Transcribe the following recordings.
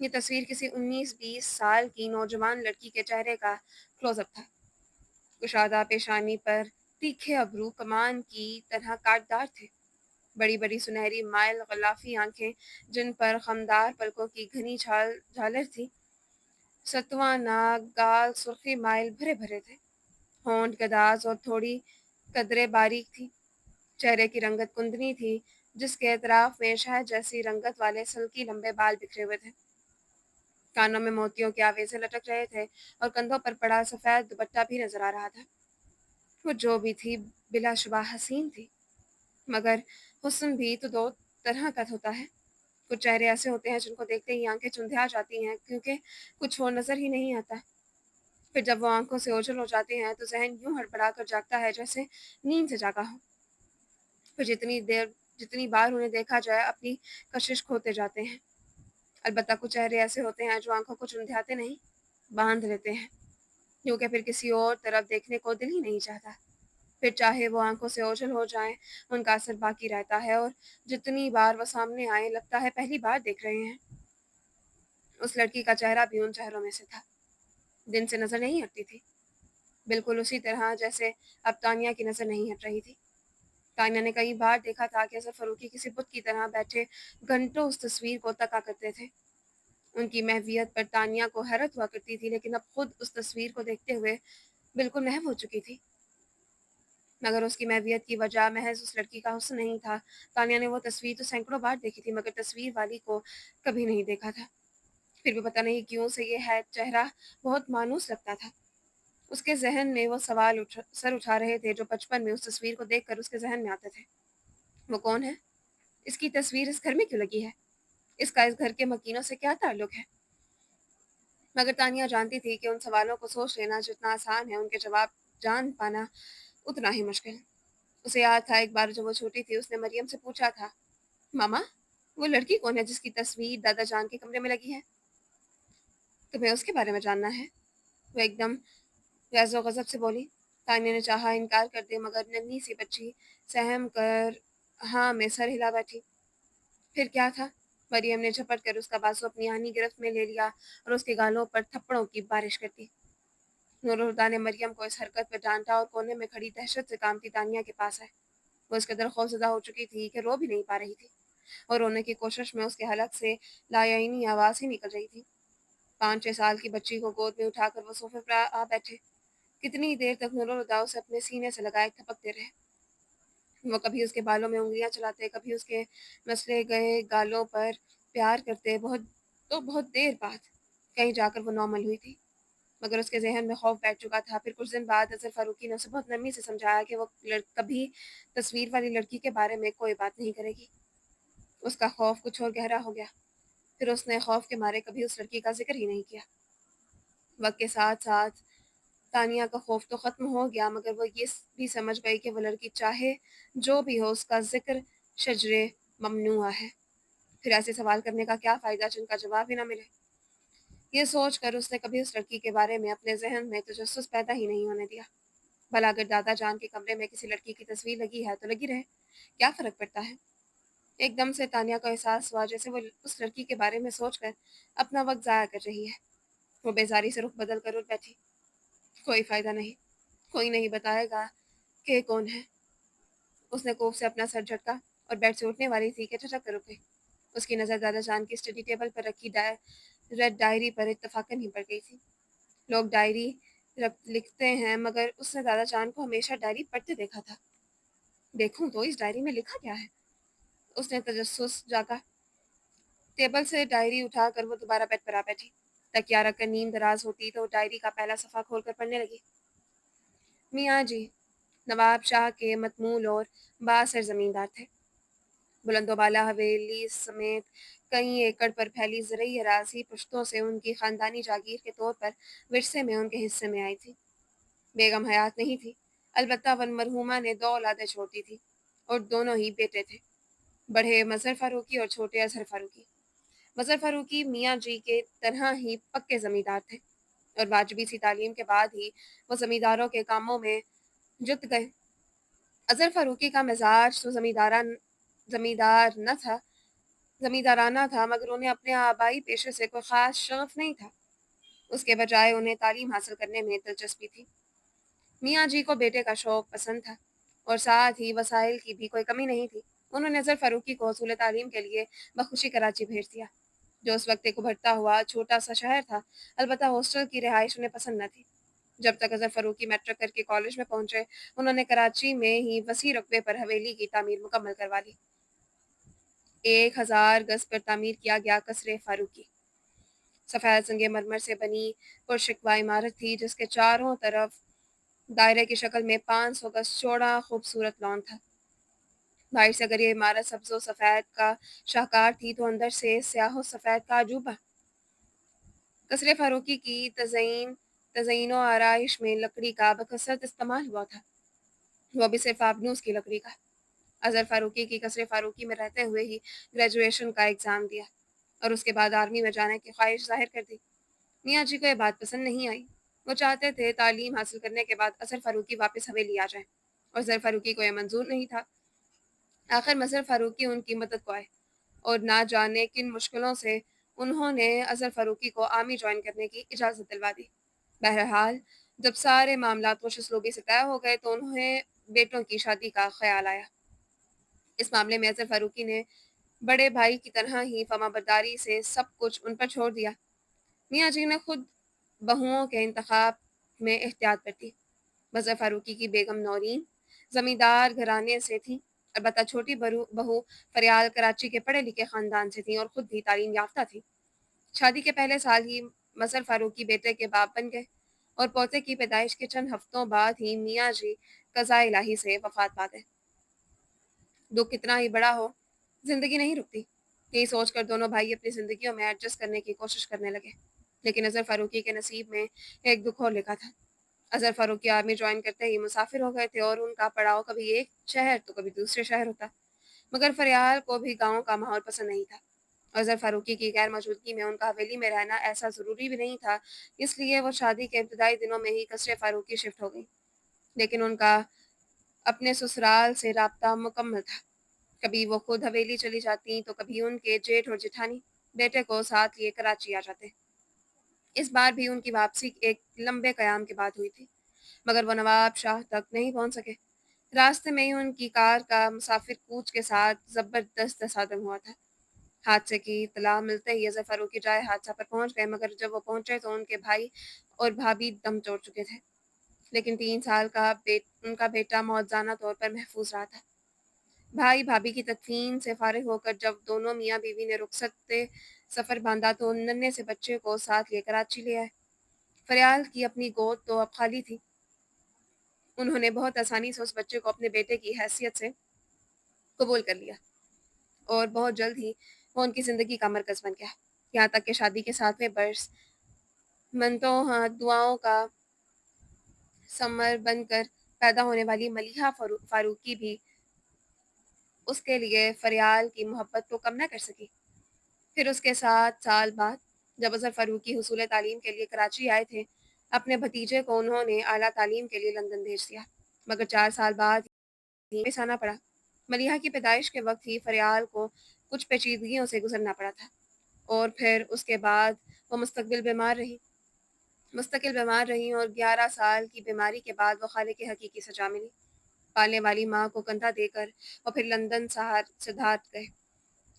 یہ تصویر کسی 19-20 سال کی نوجوان لڑکی کے چہرے کا کلوز اپ تھا۔ کشادہ پیشانی پر تیکھے ابرو کمان کی طرح کاٹدار تھے، بڑی بڑی سنہری مائل غلافی آنکھیں جن پر خمدار پلکوں کی گھنی جھالر تھی، ستواں ناک، گال سرخی مائل بھرے بھرے تھے، ہونٹ گداز اور تھوڑی قدرے باریک تھی، چہرے کی رنگت کندنی تھی جس کے اطراف میں شہد جیسی رنگت والے سلکی لمبے بال بکھرے ہوئے تھے، کانوں میں موتیوں کے آویزے لٹک رہے تھے اور کندھوں پر پڑا سفید دوپٹہ بھی نظر آ رہا تھا۔ وہ جو بھی تھی بلا شبہ حسین تھی، مگر حسن بھی تو دو طرح کا ہوتا ہے۔ کچھ چہرے ایسے ہوتے ہیں جن کو دیکھتے ہی آنکھیں چندھیا جاتی ہیں کیونکہ کچھ اور نظر ہی نہیں آتا، پھر جب وہ آنکھوں سے اوجھل ہو جاتے ہیں تو ذہن یوں ہڑبڑا کر جاگتا ہے جیسے نیند سے جاگا ہو، پھر جتنی بار انہیں دیکھا جائے اپنی کشش کھوتے جاتے ہیں۔ البتہ کچھ چہرے ایسے ہوتے ہیں جو آنکھوں کو چندھیاتے نہیں، باندھ لیتے ہیں، کیونکہ پھر کسی اور طرف دیکھنے کو دل ہی نہیں چاہتا، پھر چاہے وہ آنکھوں سے اوجھل ہو جائیں ان کا اثر باقی رہتا ہے، اور جتنی بار وہ سامنے آئے لگتا ہے پہلی بار دیکھ رہے ہیں۔ اس لڑکی کا چہرہ بھی ان چہروں میں سے تھا، دن سے نظر نہیں ہٹتی تھی، بالکل اسی طرح جیسے اب تانیہ کی نظر نہیں ہٹ رہی تھی۔ تانیہ نے کئی بار دیکھا تھا کہ اظہر فاروقی کسی بت کی طرح بیٹھے گھنٹوں اس تصویر کو تکا کرتے تھے۔ ان کی محویت پر تانیہ کو حیرت ہوا کرتی تھی، لیکن اب خود اس تصویر کو دیکھتے ہوئے بالکل محو ہو چکی تھی، مگر اس کی محویت کی وجہ محض اس لڑکی کا حسن نہیں تھا۔ تانیہ نے وہ تصویر تو سینکڑوں بار دیکھی تھی، مگر تصویر والی کو کبھی نہیں دیکھا تھا، پھر بھی پتہ نہیں کیوں سے یہ چہرہ بہت مانوس لگتا تھا۔ اس کے ذہن میں وہ سوال سر اٹھا رہے تھے جو بچپن میں اس تصویر کو دیکھ کر اس کے ذہن میں آتے تھے۔ وہ کون ہے؟ اس کی تصویر اس گھر میں کیوں لگی ہے؟ اس کا اس گھر کے مکینوں سے کیا تعلق ہے؟ مگر تانیہ جانتی تھی کہ ان سوالوں کو سوچ لینا جتنا آسان ہے، ان کے جواب جان پانا اتنا ہی مشکل۔ اسے یاد تھا ایک بار جب وہ چھوٹی تھی اس نے مریم سے پوچھا تھا، ماما وہ لڑکی کون ہے جس کی تصویر دادا جان کے کمرے میں لگی ہے؟ تمہیں اس کے بارے میں جاننا ہے؟ وہ ایک دم غیظ و غضب سے بولی۔ تانیہ نے چاہا انکار کر دے، مگر ننھی سی بچی سہم کر ہاں میں سر ہلا بیٹھی۔ پھر کیا تھا؟ مریم نے جھپٹ کر اس کا بازو اپنی آہنی گرفت میں لے لیا اور اس کے گالوں پر تھپڑوں کی بارش کر دی۔ نور الہدیٰ نے مریم کو اس حرکت پہ ڈانٹا اور کونے میں کھڑی دہشت سے کانپتی تانیہ کے پاس آئے۔ وہ اس قدر خوفزدہ ہو چکی تھی کہ رو بھی نہیں پا رہی تھی، اور رونے کی کوشش میں اس کے حلق سے لایعنی آواز ہی نکل رہی تھی۔ 5-6 سال کی بچی کو گود میں اٹھا کر وہ صوفے پر آ بیٹھے۔ کتنی دیر تک نور الہدیٰ اسے اپنے سینے سے لگائے تھپکتے رہے۔ وہ کبھی اس کے بالوں میں انگلیاں چلاتے، کبھی اس کے مسلے گئے گالوں پر پیار کرتے، بہت دیر بعد کہیں جا کر وہ نارمل ہوئی تھی، مگر اس کے ذہن میں خوف بیٹھ چکا تھا۔ پھر کچھ دن بعد اظہر فاروقی نے اسے بہت نرمی سے سمجھایا کہ وہ کبھی تصویر والی لڑکی کے بارے میں کوئی بات نہیں کرے گی۔ اس کا خوف کچھ اور گہرا ہو گیا، پھر اس نے خوف کے مارے کبھی اس لڑکی کا ذکر ہی نہیں کیا۔ وقت کے ساتھ ساتھ تانیہ کا خوف تو ختم ہو گیا، مگر وہ یہ بھی سمجھ گئی کہ وہ لڑکی چاہے جو بھی ہو اس کا ذکر شجرے ممنوع ہے۔ پھر ایسے سوال کرنے کا کیا فائدہ جن کا جواب ہی نہ ملے؟ یہ سوچ کر اس نے کبھی اس لڑکی کے بارے میں اپنے ذہن میں تجسس پیدا ہی نہیں ہونے دیا۔ بھلا اگر دادا جان کے کمرے میں کسی لڑکی کی تصویر لگی ہے تو لگی رہے، کیا فرق پڑتا ہے؟ ایک دم سے تانیہ کو احساس ہوا جیسے وہ اس لڑکی کے بارے میں سوچ کر اپنا وقت ضائع کر رہی ہے۔ وہ بیزاری سے رخ بدل کر اٹھ بیٹھی۔ کوئی فائدہ نہیں، کوئی نہیں بتائے گا کہ کون ہے۔ اس نے کوف سے اپنا سر جھٹکا اور بیڈ سے اٹھنے والی تھی کہ ٹھٹک کر رک گئی۔ اس کی نظر دادا جان کی اسٹڈی ٹیبل پر رکھی ریڈ ڈائری پر اتفاقاً ہی پڑ گئی تھی۔ لوگ ڈائری لکھتے ہیں، مگر اس نے دادا جان کو ہمیشہ ڈائری پڑھتے دیکھا تھا۔ دیکھوں تو اس ڈائری میں لکھا کیا ہے؟ اس نے تجسس جاگا۔ ٹیبل سے ڈائری اٹھا کر وہ دوبارہ بیڈ پر آ بیٹھی۔ تکیہ رکھ کر نیند دراز ہوتی تو ڈائری کا پہلا صفحہ کھول کر پڑھنے لگی۔ میاں جی نواب شاہ کے متمول اور بااثر زمیندار تھے۔ بلند و بالا حویلی سمیت کئی ایکڑ پر پھیلی زرعی اراضی پشتوں سے ان کی خاندانی جاگیر کے طور پر ورثے میں ان کے حصے میں آئی تھی۔ بیگم حیات نہیں تھی، البتہ ون مرحومہ نے 2 اولادیں چھوڑ دی تھی، اور دونوں ہی بیٹے تھے، بڑھے مظہر فاروقی اور چھوٹے اظہر فاروقی۔ مظہر فاروقی میاں جی کے طرح ہی پکے زمیندار تھے، اور واجبی سی تعلیم کے بعد ہی وہ زمینداروں کے کاموں میں جت گئے۔ اظہر فاروقی کا مزاج تو زمیندار نہ تھا، زمیندارانہ تھا، مگر انہیں اپنے آبائی پیشے سے کوئی خاص شغف نہیں تھا۔ اس کے بجائے انہیں تعلیم حاصل کرنے میں دلچسپی تھی۔ میاں جی کو بیٹے کا شوق پسند تھا اور ساتھ ہی وسائل کی بھی کوئی کمی نہیں تھی۔ انہوں نے اظہر فاروقی کو حصول تعلیم کے لیے بخوشی کراچی بھیج دیا، جو اس وقت ایک ابھرتا ہوا چھوٹا سا شہر تھا۔ البتہ ہاسٹل کی رہائش انہیں پسند نہ تھی۔ جب تک اظہر فاروقی میٹرک کر کے کالج میں پہنچے، انہوں نے کراچی میں ہی وسیع رقبے پر حویلی کی تعمیر مکمل کروا لی۔ 1000 گز پر تعمیر کیا گیا قصر فاروقی سفید سنگ مرمر سے بنی پرشکوہ عمارت تھی، جس کے چاروں طرف دائرے کی شکل میں 500 گز چوڑا خوبصورت لان تھا۔ باہر سے اگر یہ عمارت سبز و سفید کا شاہکار تھی تو اندر سے سیاہ و سفید کا عجوبہ۔ قصر فاروقی کی تزئین و آرائش میں لکڑی کا بکثرت استعمال ہوا تھا، وہ بھی صرف آبنوس کی لکڑی کا۔ اظہر فاروقی کی قصر فاروقی میں رہتے ہوئے ہی گریجویشن کا ایگزام دیا اور اس کے بعد آرمی میں جانے کی خواہش ظاہر کر دی۔ میاں جی کو یہ بات پسند نہیں آئی۔ وہ چاہتے تھے تعلیم حاصل کرنے کے بعد اظہر فاروقی واپس حویلی آ جائیں، اور اظہر فاروقی کو یہ منظور نہیں تھا۔ آخر اظہر فاروقی ان کی مدد کو آئے اور نہ جانے کن مشکلوں سے انہوں نے اظہر فاروقی کو آرمی جوائن کرنے کی اجازت دلوا دی۔ بہرحال جب سارے معاملات خوش اسلوبی سے طے ہو گئے تو انہیں بیٹوں کی شادی کا خیال آیا۔ اس معاملے میں اظہر فاروقی نے بڑے بھائی کی طرح ہی فرما برداری سے سب کچھ ان پر چھوڑ دیا۔ میاں جی نے خود بہوؤں کے انتخاب میں احتیاط برتی۔ اظہر فاروقی کی بیگم نورین زمیندار گھرانے سے تھیں، البتہ چھوٹی بہو فریال کراچی کے پڑھے لکھے خاندان سے تھیں اور خود بھی تعلیم یافتہ تھیں۔ شادی کے پہلے سال ہی اظہر فاروقی بیٹے کے باپ بن گئے اور پوتے کی پیدائش کے چند ہفتوں بعد ہی میاں جی قضاء الہی سے وفات پا گئے۔ دکھ کتنا ہی بڑا ہو، زندگی نہیں رکتی، یہی سوچ کر دونوں بھائی اپنی زندگیوں میں ایڈجسٹ کرنے کی کوشش کرنے لگے۔ لیکن اظہر فاروقی کے نصیب میں ایک دکھ اور لکھا تھا۔ اظہر فاروقی آرمی جوائن کرتے ہی مسافر ہو گئے تھے اور ان کا پڑاؤ کبھی ایک شہر تو کبھی دوسرے شہر ہوتا، مگر فریال کو بھی گاؤں کا ماحول پسند نہیں تھا۔ اظہر فاروقی کی غیر موجودگی میں ان کا حویلی میں رہنا ایسا ضروری بھی نہیں تھا، اس لیے وہ شادی کے ابتدائی دنوں میں ہی قصر فاروقی شفٹ ہو گئی۔ لیکن ان کا اپنے سسرال سے رابطہ مکمل تھا۔ کبھی وہ خود حویلی چلی جاتی تو کبھی ان کے جیٹھ اور جٹھانی بیٹے کو ساتھ لیے کراچی آ جاتے۔ اس بار بھی ان کی واپسی ایک لمبے قیام کے بعد ہوئی تھی، مگر وہ نواب شاہ تک نہیں پہنچ سکے۔ راستے میں ہی ان کی کار کا مسافر کوچ کے ساتھ زبردست تصادم ہوا تھا۔ حادثے کی اطلاع ملتے ہی اظہر فاروقی جائے حادثہ پر پہنچ گئے، مگر جب وہ پہنچے تو ان کے بھائی اور بھابھی دم توڑ چکے تھے۔ لیکن 3 سال کا ان کا بیٹا موجزانہ طور پر محفوظ رہا تھا۔ بھائی بھابھی کی تدفین سے فارغ ہو کر جب دونوں میاں بیوی نے رخصت سفر باندھا تو ننھے سے بچے کو ساتھ لے کراچی لے آئے۔ فریال کی اپنی گود تو اب خالی تھی۔ انہوں نے بہت آسانی سے اس بچے کو اپنے بیٹے کی حیثیت سے قبول کر لیا اور بہت جلد ہی وہ ان کی زندگی کا مرکز بن گیا، یہاں تک کہ شادی کے 7ویں برس منتوں دعاؤں کا ثمر بن کر پیدا ہونے والی ملیحہ فاروقی بھی اس کے لیے فریال کی محبت کو کم نہ کر سکی۔ پھر اس کے 7 سال بعد جب اظہر فاروقی حصول تعلیم کے لیے کراچی آئے تھے، اپنے بھتیجے کو انہوں نے اعلیٰ تعلیم کے لیے لندن بھیج دیا، مگر 4 سال بعد ہی واپس آنا پڑا۔ ملیحہ کی پیدائش کے وقت ہی فریال کو کچھ پیچیدگیوں سے گزرنا پڑا تھا اور پھر اس کے بعد وہ مستقل بیمار رہی اور 11 سال کی بیماری کے بعد وہ خالق حقیقی سجا ملی۔ پالنے والی ماں کو کندھا دے کر وہ پھر لندن سدھارتھ گئے،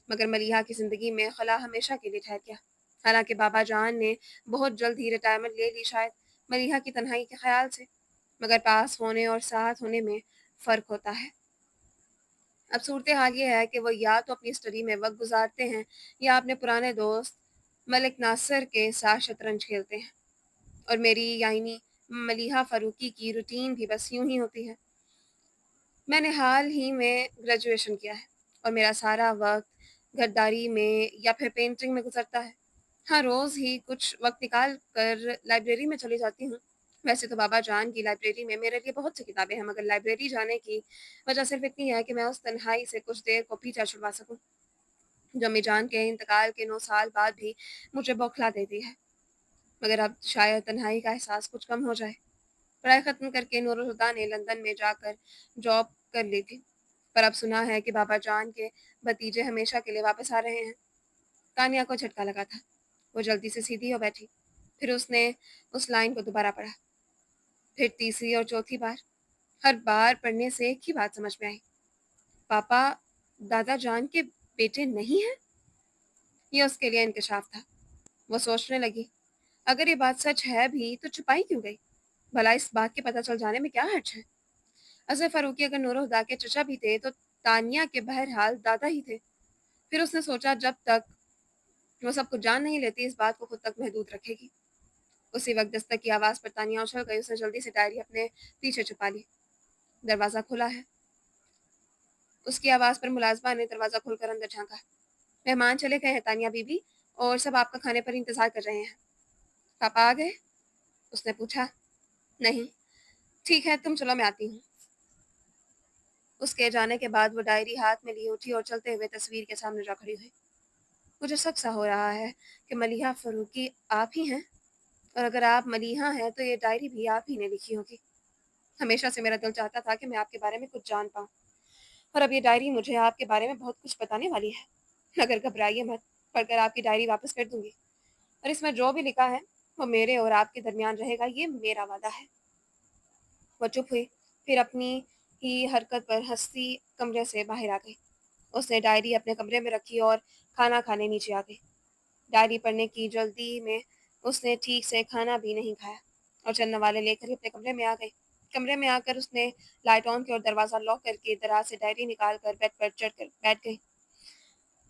مگر ملیحہ کی زندگی میں خلا ہمیشہ کے لیے ٹھہر گیا۔ حالانکہ بابا جان نے بہت جلد ہی ریٹائرمنٹ لے لی، شاید ملیحہ کی تنہائی کے خیال سے، مگر پاس ہونے اور ساتھ ہونے میں فرق ہوتا ہے۔ اب صورتحال یہ ہے کہ وہ یا تو اپنی اسٹڈی میں وقت گزارتے ہیں یا اپنے پرانے دوست ملک ناصر کے ساتھ شطرنج کھیلتے ہیں، اور میری یعنی ملیحہ فاروقی کی روٹین بھی بس یوں ہی ہوتی ہے۔ میں نے حال ہی میں گریجویشن کیا ہے اور میرا سارا وقت گھرداری میں یا پھر پینٹنگ میں گزرتا ہے۔ ہاں، روز ہی کچھ وقت نکال کر لائبریری میں چلی جاتی ہوں۔ ویسے تو بابا جان کی لائبریری میں میرے لیے بہت سی کتابیں ہیں، مگر لائبریری جانے کی وجہ صرف اتنی ہے کہ میں اس تنہائی سے کچھ دیر کو پیچھا چھڑوا سکوں، جو امی جان کے انتقال کے 9 سال بعد بھی مجھے بوکھلا دیتی ہے۔ مگر اب شاید تنہائی کا احساس کچھ کم ہو جائے۔ پڑھائی ختم کر کے نور الہدیٰ نے لندن میں جا کر جاب کر لی تھی، پر اب سنا ہے کہ بابا جان کے بھتیجے ہمیشہ کے لیے واپس آ رہے ہیں۔ تانیہ کو جھٹکا لگا تھا۔ وہ جلدی سے سیدھی ہو بیٹھی۔ پھر اس نے اس لائن کو دوبارہ پڑھا، پھر تیسری اور چوتھی بار۔ ہر بار پڑھنے سے ایک ہی بات سمجھ میں آئی، پاپا دادا جان کے بیٹے نہیں ہیں۔ یہ اس کے لیے انکشاف تھا۔ وہ سوچنے لگی، اگر یہ بات سچ ہے بھی تو چھپائی کیوں گئی؟ بھلا اس بات کے پتہ چل جانے میں کیا حرج ہے؟ اظہر فاروقی اگر نور ہدا کے چچا بھی تھے تو تانیہ کے بہرحال دادا ہی تھے۔ پھر اس نے سوچا جب تک وہ سب کچھ جان نہیں لیتی اس بات کو خود تک محدود رکھے گی۔ اسی وقت دستک کی آواز پر تانیہ اچھل گئی۔ اس نے جلدی سے ڈائری اپنے پیچھے چھپا لی۔ دروازہ کھلا ہے۔ اس کی آواز پر ملازمہ نے دروازہ کھول کر اندر جھانکا۔ مہمان چلے گئے ہیں تانیہ بی بی، اور سب آپ کا کھانے پر انتظار کر رہے ہیں۔ پاپا آ گئے؟ اس نے پوچھا۔ نہیں۔ ٹھیک ہے تم چلو میں آتی ہوں۔ اس کے جانے کے بعد وہ ڈائری ہاتھ میں لیے اٹھی اور چلتے ہوئے تصویر کے سامنے جا کھڑی ہوئی۔ مجھے شک سا ہو رہا ہے کہ ملیحہ فاروقی آپ ہی ہیں، اور اگر آپ ملیحہ ہیں تو یہ ڈائری بھی آپ ہی نے لکھی ہوگی۔ ہمیشہ سے میرا دل چاہتا تھا کہ میں آپ کے بارے میں کچھ جان پاؤں، اور اب یہ ڈائری مجھے آپ کے بارے میں بہت کچھ بتانے والی ہے۔ مگر گھبرائیے مت، پڑھ کر آپ کی ڈائری واپس کر دوں گی، اور اس میں جو بھی لکھا ہے وہ میرے اور آپ کے درمیان رہے گا، یہ میرا وعدہ ہے۔ وہ چپ ہوئی، پھر اپنی ہی حرکت پر ہنستی کمرے سے باہر آ گئی۔ اس نے ڈائری اپنے کمرے میں رکھی اور کھانا کھانے نیچے آ گئی۔ ڈائری پڑھنے کی جلدی میں اس نے ٹھیک سے کھانا بھی نہیں کھایا، اور چند نوالے لے کر ہی اپنے کمرے میں آ گئی۔ کمرے میں آ کر اس نے لائٹ آن کی اور دروازہ لاک کر کے دراز سے ڈائری نکال کر بیڈ پر چڑھ کر بیٹھ گئی۔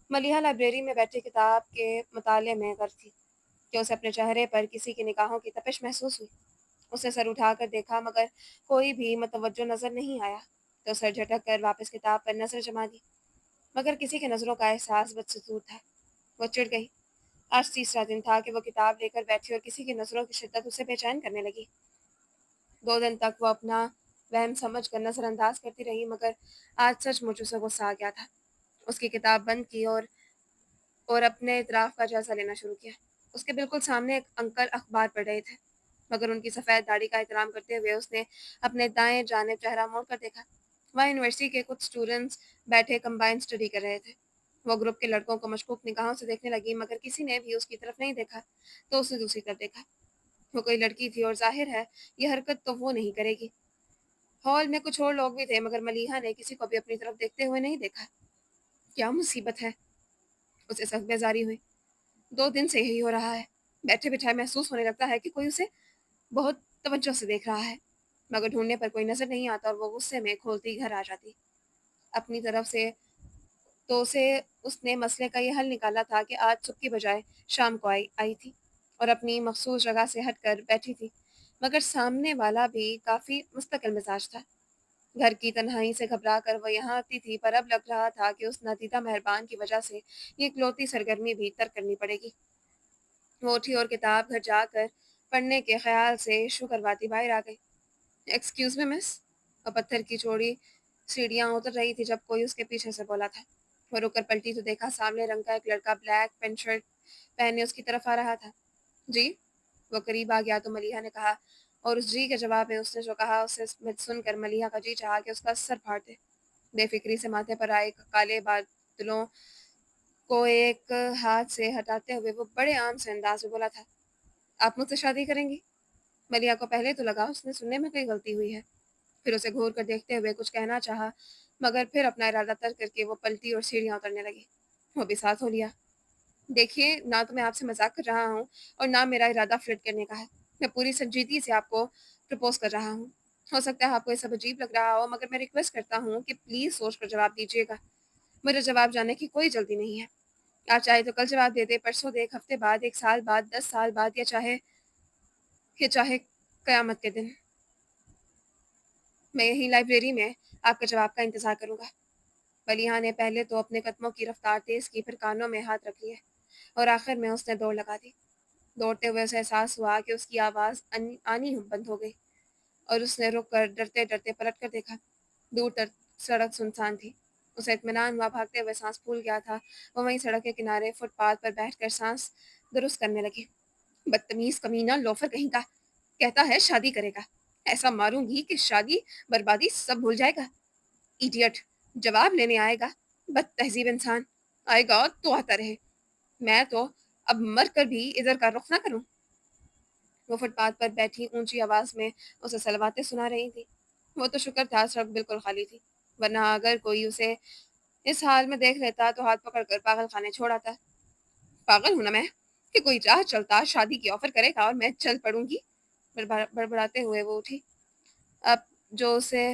ملیحہ لائبریری میں بیٹھے کتاب کے مطالعے میں غرق تھی کہ اسے اپنے چہرے پر کسی کی نگاہوں کی تپش محسوس ہوئی۔ اس نے سر اٹھا کر دیکھا مگر کوئی بھی متوجہ نظر نہیں آیا، تو سر جھٹک کر واپس کتاب پر نظر جما دی، مگر کسی کے نظروں کا احساس بدستور تھا۔ وہ چڑ گئی۔ آج تیسرا دن تھا کہ وہ کتاب لے کر بیٹھی اور کسی کی نظروں کی شدت اسے بے چین کرنے لگی۔ 2 دن تک وہ اپنا وہم سمجھ کر نظر انداز کرتی رہی، مگر آج سچ مچ اسے غصہ آ گیا تھا۔ اس کی کتاب بند کی اور اپنے اطراف کا جائزہ لینا شروع کیا۔ اس کے بالکل سامنے ایک انکل اخبار پڑھ رہے تھے، مگر ان کی سفید داڑھی کا احترام کرتے ہوئے اس نے اپنے دائیں جانب چہرہ موڑ کر دیکھا۔ وہاں یونیورسٹی کے کچھ اسٹوڈنٹس بیٹھے کمبائن اسٹڈی کر رہے تھے۔ وہ گروپ کے لڑکوں کو مشکوک نگاہوں سے دیکھنے لگی، مگر کسی نے بھی اس کی طرف نہیں دیکھا، تو اس نے دوسری طرف دیکھا۔ وہ کوئی لڑکی تھی اور ظاہر ہے یہ حرکت تو وہ نہیں کرے گی۔ ہال میں کچھ اور لوگ بھی تھے، مگر ملیحہ نے کسی کو بھی اپنی طرف دیکھتے ہوئے نہیں دیکھا۔ کیا مصیبت ہے؟ اسے سخت بیزاری ہوئی۔ 2 دن سے یہی ہو رہا ہے۔ بیٹھے بٹھائے محسوس ہونے لگتا ہے کہ کوئی اسے بہت توجہ سے دیکھ رہا ہے، مگر ڈھونڈنے پر کوئی نظر نہیں آتا، اور وہ غصے میں کھولتی گھر آ جاتی۔ اپنی طرف سے تو اس نے مسئلے کا یہ حل نکالا تھا کہ آج صبح کی بجائے شام کو آئی تھی اور اپنی مخصوص جگہ سے ہٹ کر بیٹھی تھی، مگر سامنے والا بھی کافی مستقل مزاج تھا۔ گھر کی تنہائی سے گھبرا کر وہ یہاں آتی تھی، پر اب لگ رہا تھا کہ اس نادیدہ مہربان کی وجہ سے یہ اکلوتی سرگرمی بھی ترک کرنی پڑے گی۔ وہ اٹھی اور کتاب گھر جا کر پڑھنے کے خیال سے ایشو کرواتی باہر آ گئی۔ ایکسکیوز می مس۔ وہ پتھر کی چوڑی سیڑھیاں اتر رہی تھی جب کوئی اس کے پیچھے سے بولا تھا۔ وہ رک کر پلٹی تو دیکھا سامنے رنگ کا ایک لڑکا بلیک پینٹ شرٹ پہنے اس کی طرف آ رہا تھا۔ جی؟ وہ قریب آ گیا تو ملیحہ نے کہا، اور اس جی کے جواب میں اس نے جو کہا اسے سن کر ملیحہ کا جی چاہا کہ اس کا سر پھاڑ دے۔ بے فکری سے ماتھے پر آئے کالے بادلوں کو ایک ہاتھ سے ہٹاتے ہوئے وہ بڑے عام سے انداز میں بولا تھا، آپ مجھ سے شادی کریں گی؟ ملیحہ کو پہلے تو لگا اس نے سننے میں کوئی غلطی ہوئی ہے، پھر اسے گھور کر دیکھتے ہوئے کچھ کہنا چاہا، مگر پھر اپنا ارادہ ترک کر کے وہ پلٹی اور سیڑھیاں اترنے لگی۔ وہ بھی ساتھ ہو لیا۔ دیکھیے، نہ تو میں آپ سے مذاق کر رہا ہوں اور نہ میرا ارادہ فلرٹ کرنے کا ہے۔ میں پوری سنجیدگی سے آپ کو پرپوز کر رہا ہوں۔ ہو سکتا ہے آپ کو یہ سب عجیب لگ رہا ہو، مگر میں ریکویسٹ کرتا ہوں کہ پلیز سوچ کر جواب دیجیے گا۔ مجھے جواب جاننے کی کوئی جلدی نہیں ہے۔ آپ چاہے تو کل جواب دے دے، پرسوں دے، ایک ہفتے بعد، 1 سال بعد، 10 سال بعد، یا چاہے قیامت کے دن۔ میں یہیں لائبریری میں آپ کے جواب کا انتظار کروں گا۔ ملیحہ نے پہلے تو اپنے قدموں کی رفتار تیز کی، پھر کانوں میں ہاتھ رکھ لیے، اور آخر میں اس نے دوڑ لگا دی۔ دوڑتے ہوئے اسے احساس ہوا کہ اس کی آواز آنی بند ہو گئی، اور اس نے رک کر ڈرتے ڈرتے پلٹ کر دیکھا۔ دور تر سڑک سنسان تھی۔ اسے اطمینان ہوا، بھاگتے ہوئے سانس پھول گیا تھا۔ وہ وہیں سڑک کے کنارے فٹ پاتھ پر بیٹھ کر سانس درست کرنے لگی۔ بدتمیز کمینہ، لوفر کہیں کا، کہتا ہے شادی کرے گا، ایسا ماروں گی کہ شادی بربادی سب بھول جائے گا۔ ایڈیٹ! جواب لینے آئے گا بد تہذیب انسان، آئے گا تو آتا رہے، میں تو اب مر کر بھی ادھر کا رخ نہ کروں۔ وہ فٹ پاتھ پر بیٹھی اونچی آواز میں اسے سلواتیں سنا رہی تھی۔ وہ تو شکر تھا سڑک بالکل خالی تھی، ورنہ اگر کوئی اسے اس حال میں دیکھ لیتا تو ہاتھ پکڑ کر پاگل خانے چھوڑ آتا۔ پاگل ہوں نا میں کہ کوئی راہ چلتا شادی کی آفر کرے گا اور میں چل پڑوں گی؟ بڑبڑاتے ہوئے وہ اٹھی۔ اب جو اسے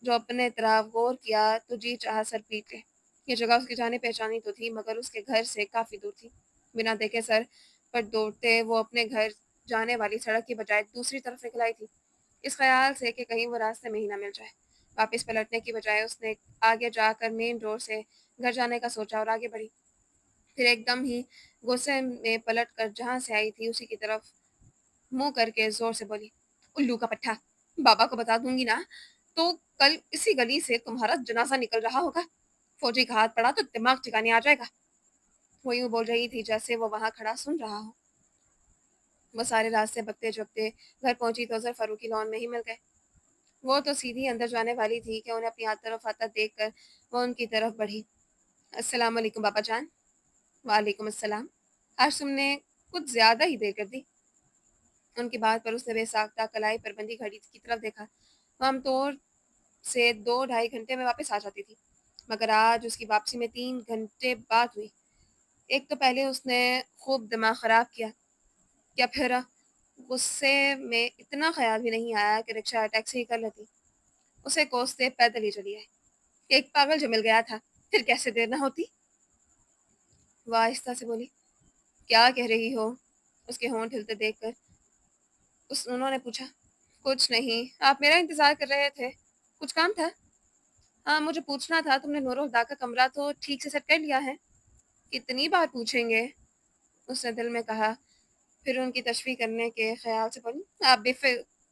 جو اپنے طرف غور کیا تو جی چاہا سر پیٹ لے۔ یہ جگہ اس کی جانے پہچانی تو تھی مگر اس کے گھر سے کافی دور تھی۔ بنا دیکھے سر پر دوڑتے وہ اپنے گھر جانے والی سڑک کی بجائے دوسری طرف نکل آئی تھی، اس خیال سے کہ کہیں وہ راستے میں ہی نہ مل جائے۔ واپس پلٹنے کی بجائے اس نے آگے جا کر مین روڈ سے گھر جانے کا سوچا اور آگے بڑھی۔ پھر ایک دم ہی غصے میں پلٹ کر جہاں سے آئی تھی اسی کی طرف منہ کر کے زور سے بولی، الو کا پٹھا، بابا کو بتا دوں گی نا تو کل اسی گلی سے تمہارا جنازہ نکل رہا ہوگا، فوجی کا ہاتھ پڑا تو دماغ ٹھکانے آ جائے گا۔ وہ یوں بول رہی تھی جیسے وہ وہاں کھڑا سن رہا ہو۔ وہ سارے راستے بکتے جھکتے گھر پہنچی تو ظفر فاروقی لان میں ہی مل گئے۔ وہ تو سیدھی اندر جانے والی تھی کہ انہیں اپنی طرف آتا دیکھ کر وہ ان کی طرف بڑھی۔ السلام علیکم بابا جان۔ وعلیکم السلام۔ آج تم نے کچھ زیادہ ہی دیر کر دی۔ ان کی بات پر اس نے بے ساختہ کلائی پر بندی گھڑی کی طرف دیکھا۔ وہ عام طور سے 2-2.5 گھنٹے میں واپس آ جاتی تھی، مگر آج اس کی واپسی میں 3 گھنٹے بعد ہوئی۔ ایک تو پہلے اس نے خوب دماغ خراب کیا پھر غصے میں اتنا خیال بھی نہیں آیا کہ رکشہ یا ٹیکسی ہی کر لیتی، اسے کوستے پیدل ہی چلی آئی۔ ایک پاگل جو مل گیا تھا، پھر کیسے دیر نہ ہوتی؟ وہ آہستہ سے بولی، کیا کہہ رہی ہو؟ اس کے ہونٹ ہلتے دیکھ کر انہوں نے پوچھا۔ کچھ نہیں، آپ میرا انتظار کر رہے تھے؟ کچھ کام تھا؟ ہاں، مجھے پوچھنا تھا تم نے نور الہدا کا کمرہ تو ٹھیک سے سیٹ کر لیا ہے؟ کتنی بار پوچھیں گے؟ اس نے دل میں کہا، پھر ان کی تشفیع کرنے کے خیال سے بولی، آپ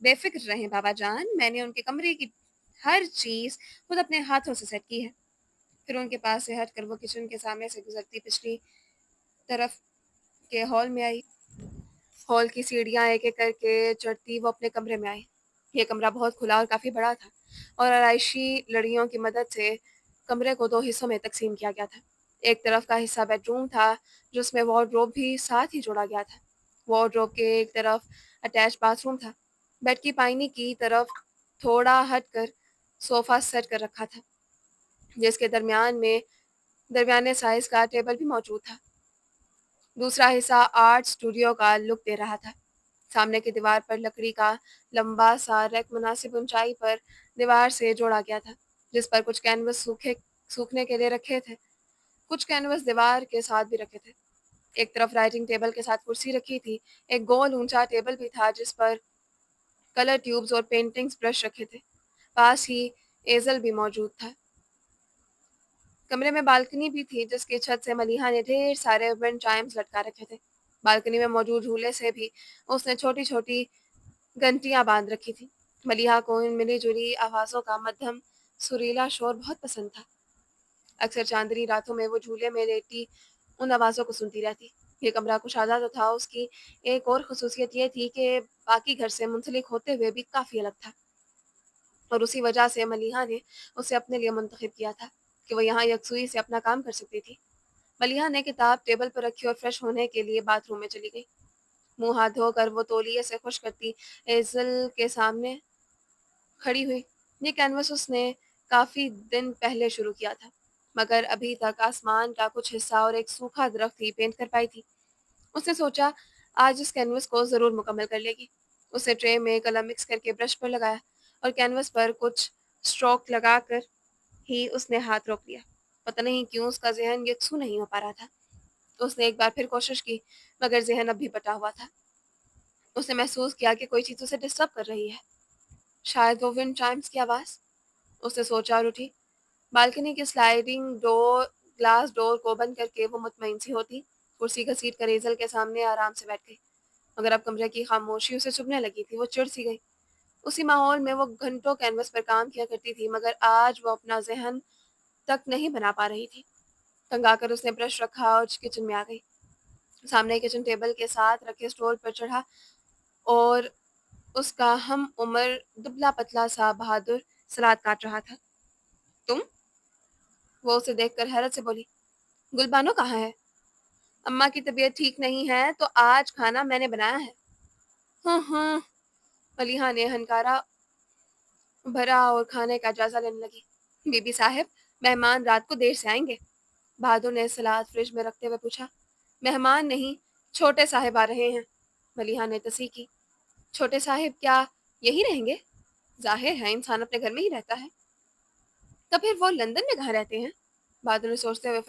بے فکر رہیں بابا جان، میں نے ان کے کمرے کی ہر چیز خود اپنے ہاتھوں سے سیٹ کی ہے۔ پھر ان کے پاس سے ہٹ کر وہ کچن کے سامنے سے گزرتی پچھلی طرف کے ہال میں آئی۔ ہال کی سیڑھیاں ایک ایک کر کے چڑھتی وہ اپنے کمرے میں آئی۔ یہ کمرہ بہت کھلا اور کافی بڑا تھا اور آرائشی لڑیوں کی مدد سے کمرے کو 2 حصوں میں تقسیم کیا گیا تھا۔ ایک طرف کا حصہ بیڈ روم تھا جس میں وارڈروب بھی ساتھ ہی جوڑا گیا تھا۔ وارڈروب کے ایک طرف اٹیچ باتھ روم تھا۔ بیڈ کی پائنی کی طرف تھوڑا ہٹ کر صوفہ سیٹ کر رکھا تھا جس کے درمیانے سائز کا ٹیبل بھی موجود تھا۔ دوسرا حصہ آرٹ اسٹوڈیو کا لک دے رہا تھا۔ سامنے کی دیوار پر لکڑی کا لمبا سا ریک مناسب اونچائی پر دیوار سے جوڑا گیا تھا جس پر کچھ کینوس سوکھنے کے لیے رکھے تھے، کچھ کینوس دیوار کے ساتھ بھی رکھے تھے۔ ایک طرف رائٹنگ ٹیبل کے ساتھ کرسی رکھی تھی، ایک گول اونچا ٹیبل بھی تھا جس پر کلر ٹیوبز اور پینٹنگز برش رکھے تھے، پاس ہی ایزل بھی موجود تھا۔ کمرے میں بالکنی بھی تھی جس کی چھت سے ملیحہ نے ڈھیر سارے ونڈ چائمز لٹکا رکھے تھے۔ بالکنی میں موجود جھولے سے بھی اس نے چھوٹی چھوٹی گھنٹیاں باندھ رکھی تھی۔ ملیحہ کو ان ملی جلی آوازوں کا مدھم سریلا شور بہت پسند تھا۔ اکثر چاندنی راتوں میں وہ جھولے میں لیٹی ان آوازوں کو سنتی رہتی۔ یہ کمرہ کشادہ تو تھا، اس کی ایک اور خصوصیت یہ تھی کہ باقی گھر سے منسلک ہوتے ہوئے بھی کافی الگ تھا، اور اسی وجہ سے ملیحہ نے اسے اپنے لیے منتخب کیا تھا کہ وہ یہاں یکسوئی سے اپنا کام کر سکتی تھی۔ ملیحہ نے کتاب ٹیبل پر رکھی اور فریش ہونے کے لیے باتھ روم میں چلی گئی۔ منہ ہاتھ دھو کر وہ تولیے سے خشک کرتی ایزل کے سامنے کھڑی ہوئی۔ یہ کینوس اس نے کافی دن پہلے شروع کیا تھا مگر ابھی تک آسمان کا کچھ حصہ اور ایک سوکھا درخت ہی پینٹ کر پائی تھی۔ اس نے سوچا آج اس کینوس کو ضرور مکمل کر لے گی۔ اس نے ٹرے میں قلم مکس کر کے برش پر لگایا اور کینوس پر کچھ اسٹروک لگا کر ہی اس نے ہاتھ روک لیا۔ پتہ نہیں کیوں اس کا ذہن یکسو نہیں ہو پا رہا تھا۔ اس نے ایک بار پھر کوشش کی مگر ذہن اب بھی بٹا ہوا تھا۔ اس نے محسوس کیا کہ کوئی چیز اسے ڈسٹرب کر رہی ہے، شاید وہ ونڈ چائمز کی آواز۔ اس نے سوچا اور اٹھی۔ بالکنی کی سلائڈنگ گلاس ڈور کو بند کر کے وہ مطمئن سی ہوتی کرسی گھسیٹ کر ایزل کے سامنے آرام سے بیٹھ گئی، مگر اب کمرے کی خاموشی اسے چبھنے لگی تھی۔ وہ چڑ سی گئی۔ اسی ماحول میں وہ گھنٹوں کینوس پر کام کیا کرتی تھی مگر آج وہ اپنا ذہن تک نہیں بنا پا رہی تھی۔ تنگ آ کر اس نے برش رکھا اور کچن میں آ گئی۔ سامنے کچن ٹیبل کے ساتھ رکھے اسٹول پر چڑھا اور اس کا ہم عمر دبلا پتلا سا بہادر سلاد کاٹ رہا تھا۔ تم وہ اسے دیکھ کر حیرت سے بولی، گلبانو کہاں ہے؟ اماں کی طبیعت ٹھیک نہیں ہے تو آج کھانا میں نے بنایا ہے۔ ہاں ہاں، ملیحہ نے ہنکارا بھرا اور کھانے کا جائزہ لینے لگی۔ بی بی صاحب، مہمان رات کو دیر سے آئیں گے۔ بہادر نے سلاد فریج میں رکھتے ہوئے پوچھا۔ مہمان نہیں، چھوٹے صاحب آ رہے ہیں، ملیحہ نے تصحیح کی۔ چھوٹے صاحب کیا یہی رہیں گے؟ ظاہر ہے انسان اپنے گھر میں ہی رہتا ہے، تو پھر وہ لندن میں کہاں رہتے ہیں؟ بہادر نے سوچتے ہوئے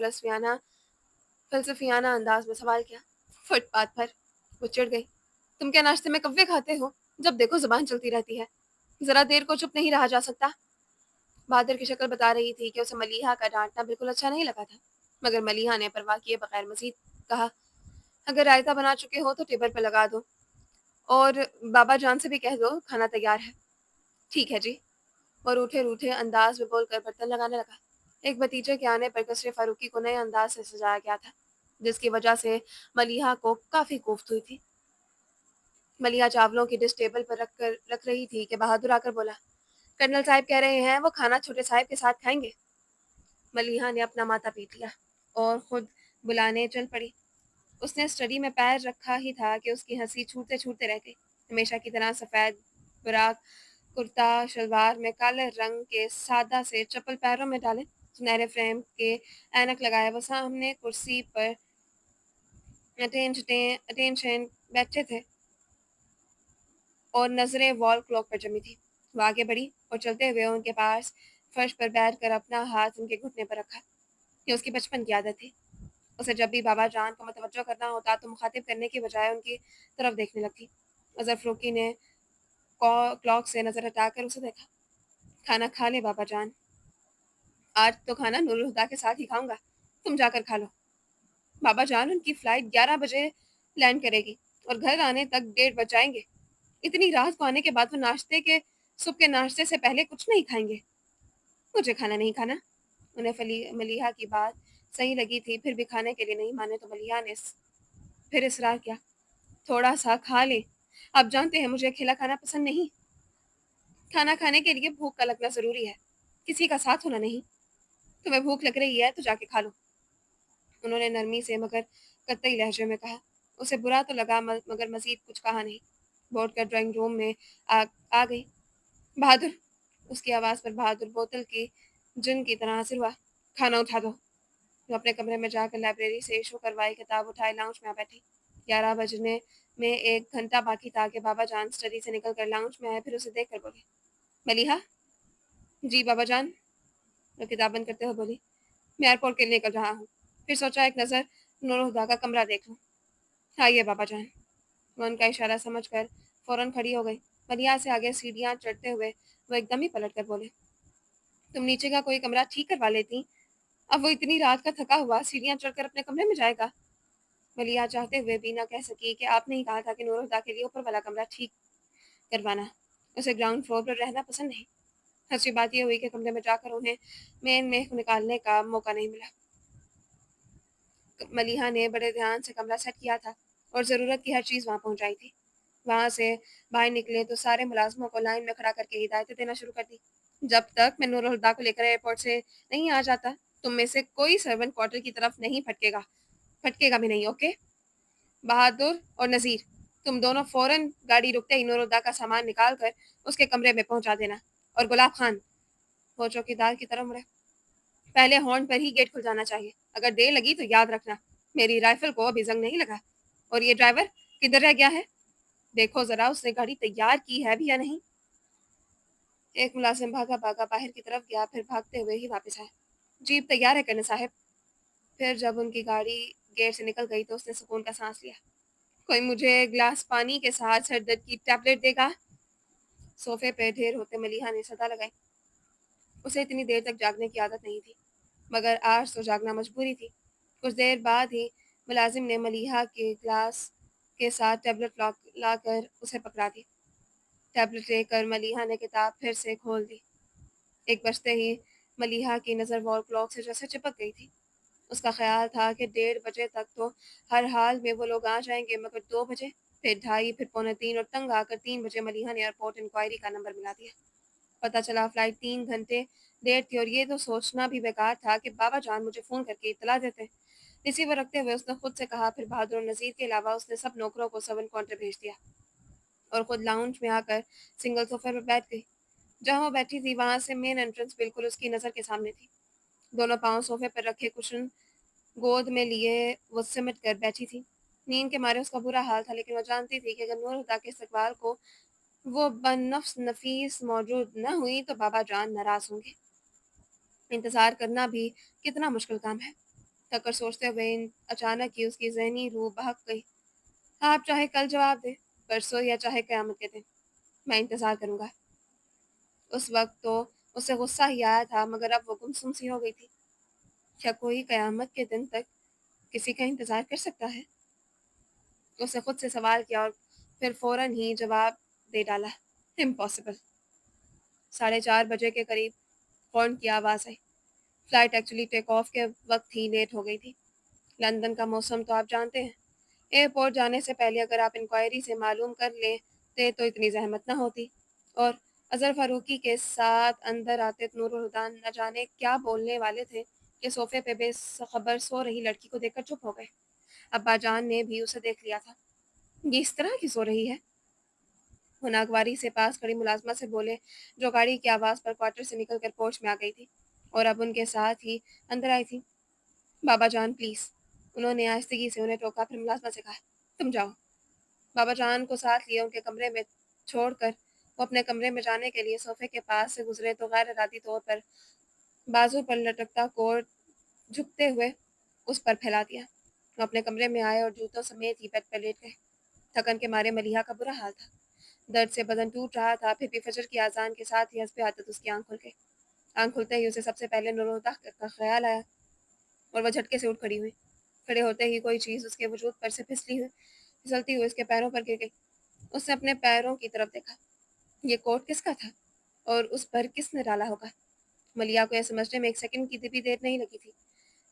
فلسفیانہ انداز میں سوال کیا۔ فٹ پاتھ پر، وہ چڑھ گئی۔ تم کیا ناشتے میں کبے کھاتے ہو؟ جب دیکھو زبان چلتی رہتی ہے، ذرا دیر کو چپ نہیں رہا جا سکتا؟ بہادر کی شکل بتا رہی تھی کہ اسے ملیحہ کا ڈانٹنا بالکل اچھا نہیں لگا تھا، مگر ملیحہ نے پرواہ کیے بغیر مزید کہا، اگر رائتہ بنا چکے ہو تو ٹیبل پہ لگا دو، اور بابا جان سے بھی کہہ دو کھانا تیار ہے۔ ٹھیک ہے جی، اور روٹھے روٹھے انداز میں بول کر برتن لگانے لگا۔ ایک بھتیجے کے آنے پر قصر فاروقی کو نئے انداز سے سجایا گیا تھا، جس کی وجہ سے ملیحہ کو کافی کوفت ہوئی تھی۔ ملیحہ چاولوں کی ڈش ٹیبل پر رکھ رہی تھی کہ بہادر آ کر بولا، کرنل صاحب کہہ رہے ہیں وہ کھانا چھوٹے صاحب کے ساتھ کھائیں گے۔ ملیحہ نے اپنا ماتھا پیٹ لیا اور خود بلانے چل پڑی۔ اس نے اسٹڈی میں پیر رکھا ہی تھا کہ اس کی ہنسی چھوٹتے چھوٹتے رہ گئی۔ ہمیشہ کی طرح سفید براق کرتا شلوار میں کالے رنگ کے سادہ سے چپل پیروں میں ڈالے، سنہرے فریم کے اینک لگائے وہ سامنے کرسی پر اٹینشن بیٹھے تھے اور نظریں وال کلاک پر جمی تھی۔ وہ آگے بڑھی اور چلتے ہوئے ان کے پاس فرش پر بیٹھ کر اپنا ہاتھ ان کے گھٹنے پر رکھا۔ یہ اس کی بچپن کی عادت تھی۔ اسے جب بھی بابا جان کو متوجہ کرنا ہوتا تو مخاطب کرنے کی بجائے ان کی طرف دیکھنے لگتی۔ اظہر فروکی نے کلاک سے نظر ہٹا کر اسے دیکھا۔ کھانا کھا لے بابا جان۔ آج تو کھانا نور الہدا کے ساتھ ہی کھاؤں گا، تم جا کر کھا لو۔ بابا جان، ان کی فلائٹ 11 بجے لینڈ کرے گی اور گھر آنے تک 1:30 بج جائیں گے۔ اتنی رات کو آنے کے بعد وہ صبح کے ناشتے سے پہلے کچھ نہیں کھائیں گے۔ مجھے کھانا نہیں کھانا۔ انہیں ملیحہ کی بات صحیح لگی تھی، پھر بھی کھانے کے لیے نہیں مانے تو ملیحہ نے پھر اصرار کیا، تھوڑا سا کھا لے، آپ جانتے ہیں مجھے کھیلا کھانا پسند نہیں۔ کھانا کھانے کے لیے بھوک کا لگنا ضروری ہے، کسی کا ساتھ ہونا نہیں۔ تمہیں بھوک لگ رہی ہے تو جا کے کھا لو، انہوں نے نرمی سے مگر قطعی لہجے میں کہا۔ اسے برا تو لگا مگر مزید کچھ کہا نہیں۔ بورڈ کر ڈرائنگ روم میں آ گئی۔ بہادر، اس کی آواز پر بہادر بوتل کی جن کی طرح حاضر ہوا۔ کھانا اٹھا دو۔ وہ اپنے کمرے میں جا کر لائبریری سے ایشو کروائی کتاب اٹھائے لاؤنج میں آ بیٹھی۔ 11 بجنے میں 1 گھنٹہ باقی تھا کہ بابا جان اسٹڈی سے نکل کر لاؤنج میں آئے، پھر اسے دیکھ کر بولے، ملیحہ۔ جی بابا جان، وہ کتاب بند کرتے ہوئے بولی، میں ایئرپورٹ کے لیے نکل رہا ہوں، پھر سوچا ایک نظر نور الہدا کا کمرہ دیکھ لوں۔ آئیے بابا جان۔ وہ ان کا اشارہ سمجھ کر فوراً کھڑی ہو گئی۔ ملیحہ سے آگے سیڑھیاں چڑھتے ہوئے وہ ایک دم ہی پلٹ کر بولے، تم نیچے کا کوئی کمرہ ٹھیک کروا لیتی؟ اب وہ اتنی رات کا تھکا ہوا سیڑھیاں چڑھ کر اپنے کمرے میں جائے گا؟ ملیحہ چاہتے ہوئے بھی نہ کہہ سکی کہ آپ نے ہی کہا تھا کہ نور الہدا کے لیے اوپر والا کمرہ ٹھیک کروانا، اسے گراؤنڈ فلور پر رہنا پسند نہیں۔ دوسری بات یہ ہوئی کہ کمرے میں جا کر انہیں مین میں نکالنے کا موقع نہیں ملا۔ ملیحہ نے بڑے دھیان سے کمرہ سیٹ کیا تھا اور ضرورت کی ہر چیز وہاں پہنچائی تھی۔ وہاں سے باہر نکلے تو سارے ملازموں کو لائن میں کھڑا کر کے ہدایتیں دینا شروع کر دی، جب تک میں نور الہدا کو لے کر ایئرپورٹ سے نہیں آ جاتا تم میں سے کوئی سرونٹ کوارٹر کی طرف نہیں پھٹکے گا بھی نہیں، اوکے؟ بہادر اور نذیر، تم دونوں فوراً گاڑی رکتے ہی نور الہدا کا سامان نکال کر اس کے کمرے میں پہنچا دینا، اور گلاب خان، وہ چوکیدار کی طرف مڑے، پہلے ہارن پر ہی گیٹ کھل جانا چاہیے، اگر دیر لگی تو یاد رکھنا میری رائفل کو ابھی زنگ نہیں لگا۔ اور یہ ڈرائیور کدھر رہ گیا ہے؟ دیکھو ذرا اس نے گاڑی تیار کی ہے بھی یا نہیں۔ ایک ملازم بھاگا بھاگا باہر کی طرف گیا، پھر بھاگتے ہوئے ہی واپس آیا۔ جیپ تیار ہے کرنل صاحب۔ پھر جب ان کی گاڑی گیٹ سے نکل گئی تو اس نے سکون کا سانس لیا۔ کوئی مجھے گلاس پانی کے ساتھ سر درد کی ٹیبلٹ دے گا؟ صوفے پہ ڈھیر ہوتے ملیحہ نے صدا لگائی۔ اسے اتنی دیر تک جاگنے کی عادت نہیں تھی، مگر آج تو جاگنا مجبوری تھی۔ کچھ دیر بعد ہی ملازم نے ملیحہ کے گلاس کے ساتھ ٹیبلٹ لا کر اسے پکڑا دی۔ ٹیبلٹ لے کر ملیحہ نے کتاب پھر سے کھول دی۔ ایک بجتے ہی ملیحہ کی نظر وال کلاک سے جیسے چپک گئی تھی۔ اس کا خیال تھا کہ 1:30 بجے تک تو ہر حال میں وہ لوگ آ جائیں گے، مگر 2 بجے، پھر 2:30، پھر 2:45 اور تنگ آ کر 3 بجے ملیحہ نے ایئرپورٹ انکوائری کا نمبر ملا دیا پتہ چلا فلائٹ 3 گھنٹے لیٹ تھی، اور یہ تو سوچنا بھی بیکار تھا کہ بابا جان مجھے فون کر کے اطلاع دیتے۔ ریسیور رکھتے ہوئے اس نے خود سے کہا، پھر بہادر اور نذیر کے علاوہ اس نے سب نوکروں کو 7 کواٹر بھیج دیا اور خود لاؤنج میں آ کر سنگل صوفے پر بیٹھ گئی۔ جہاں وہ بیٹھی تھی وہاں سے مین انٹرنس بالکل اس کی نظر کے سامنے تھی۔ دونوں پاؤں صوفے پر رکھے کشن گود میں لیے وہ سمٹ کر بیٹھی تھی۔ نیند کے مارے اس کا برا حال تھا، لیکن وہ جانتی تھی کہ اگر نور ہدا کے استقبال کو وہ بنفس نفیس موجود نہ ہوئی تو بابا جان ناراض ہوں گے۔ انتظار کرنا بھی کتنا مشکل کام ہے۔ تک کر سوچتے ہوئے اچانک ہی اس کی ذہنی روح بہک گئی۔ آپ چاہے کل جواب دیں، پرسوں، یا چاہے قیامت کے دن، میں انتظار کروں گا۔ اس وقت تو اسے غصہ ہی آیا تھا، مگر اب وہ گمسم سی ہو گئی تھی۔ کیا کوئی قیامت کے دن تک کسی کا انتظار کر سکتا ہے؟ اس نے خود سے سوال کیا اور پھر فوراً ہی جواب دے ڈالا، امپاسبل۔ 4:30 بجے کے قریب ہارن کی آواز آئی۔ فلائٹ ایکچولی ٹیک آف کے وقت ہی لیٹ ہو گئی تھی۔ لندن کا موسم تو آپ جانتے ہیں۔ ایئرپورٹ جانے سے پہلے اگر آپ انکوائری سے معلوم کر لیتے تو اتنی زحمت نہ ہوتی، اور اظہر فاروقی کے ساتھ اندر آتے نور الہدی نہ جانے کیا بولنے والے تھے کہ صوفے پہ بے خبر سو رہی لڑکی کو دیکھ کر چپ ہو گئے۔ ابا جان نے بھی اسے دیکھ لیا تھا۔ یہ اس طرح کی سو رہی ہے؟ وہ ناگواری سے پاس کھڑی ملازمہ سے بولے، جو گاڑی کی آواز پر کوارٹر سے نکل کر پورچ میں آ گئی تھی اور اب ان کے ساتھ ہی اندر آئی تھی۔ بابا جان پلیز۔ انہوں نے آہستگی سے انہیں ٹوکا، پھر ملازمہ سے کہا، تم جاؤ۔ بابا جان کو ساتھ لیے ان کے کمرے میں چھوڑ کر وہ اپنے کمرے میں جانے کے لیے صوفے کے پاس سے گزرے تو غیر ارادی طور پر بازو پر لٹکتا کوٹ جھکتے ہوئے اس پر پھیلا دیا۔ وہ اپنے کمرے میں آئے اور جوتوں سمیت ہی بیڈ پر لیٹ گئے۔ تھکن کے مارے ملیحہ کا برا حال تھا۔ درد سے بدن ٹوٹ رہا تھا، پھر بھی فجر کی اذان کے ساتھ ہی حسب عادت اس کی آنکھ کھل گئی۔ آنکھ کھلتے ہی اسے سب سے پہلے نور الہدی کا خیال آیا اور وہ جھٹکے سے اٹھ کھڑی ہوئی۔ کھڑے ہوتے ہی کوئی چیز اس کے وجود پر سے پھسلتی ہوئی اس کے پیروں پر گر گئی۔ اس نے اپنے پیروں کی طرف دیکھا۔ یہ کوٹ کس کا تھا اور اس پر کس نے ڈالا ہوگا؟ ملیحہ کو یہ سمجھنے میں 1 سیکنڈ کی بھی دیر نہیں لگی تھی۔